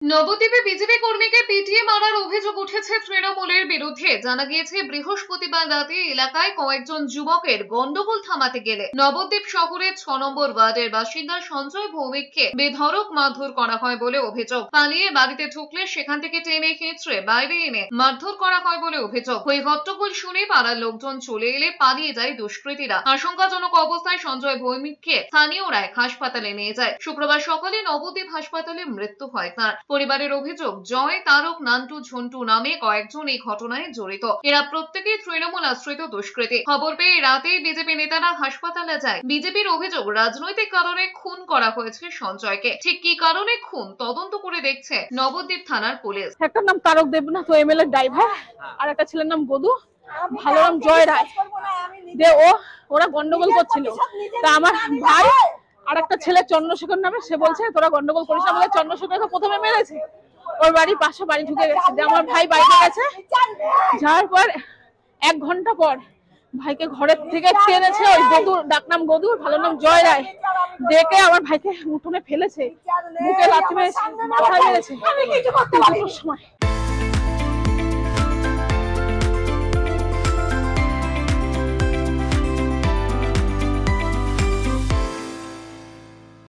নবদ্বীপে বিজেপি কর্মীকে পিটিয়ে মারার অভিযোগ উঠেছে তৃণমূলের বিরুদ্ধে। জানা গিয়েছে বৃহস্পতিবার রাতে এলাকায় কয়েকজন যুবকের গন্ডগোল থামাতে গেলে নবদ্বীপ শহরের 6 নম্বর ওয়ার্ডের বাসিন্দা সঞ্জয় ভৌমিককে বেধড়ক মারধর করা হয় বলে অভিযোগ। পালিয়ে বাড়িতে ঢুকলে সেখান থেকে টেনে হিঁচড়ে বাইরে এনে মারধর করা হয় বলে অভিযোগ। ওই হট্টগোল শুনে পাড়ার লোকজন চলে এলে পালিয়ে যায় দুষ্কৃতীরা। আশঙ্কাজনক অবস্থায় সঞ্জয় ভৌমিককে স্থানীয়রা হাসপাতালে নিয়ে যায়। শুক্রবার সকালে নবদ্বীপ হাসপাতালে মৃত্যু হয় তার। পরিবারের অভিযোগ, জয়, তারক, নান্টু, ঝন্টু নামে কয়েকজন এই ঘটনায় জড়িত। এরা প্রত্যেকেই তৃণমূল আশ্রিত দুষ্কৃতী। খবর পেয়ে রাতেই বিজেপি নেতারা হাসপাতালে যায়। বিজেপির অভিযোগ, রাজনৈতিক কারণে খুন করা হয়েছে সঞ্জয়কে। ঠিক কি কারণে খুন তদন্ত করে দেখছে নবদ্বীপ থানার পুলিশ। একটার নাম তারক দেবনাথ, ও এমএলএ ড্রাইভার, আর একটা ছেলের নাম গদু, ভালো নাম জয় রায়। ওরা গন্ডগোল করছিল। তা আমার ভাই আর একটা ছেলে চন্দ্রশেখর নামে, সে বলছে তোরা গন্ডগোল করিস না বলে চন্দ্রশেখরকে প্রথমে মেরেছে। ওর বাড়ির পাশে বাড়ি ঢুকে গেছে। যে আমার ভাই বাইরে গেছে, যাওয়ার পর 1 ঘন্টা পর ভাইকে ঘরের থেকে টেনেছে। ওই গদুর ডাকনাম গদু, ভালো নাম জয় রায়, ডেকে আমার ভাইকে উঠোনে ফেলেছে, বুকে লাথি মেরেছে, মাথায় মেরেছে। সময়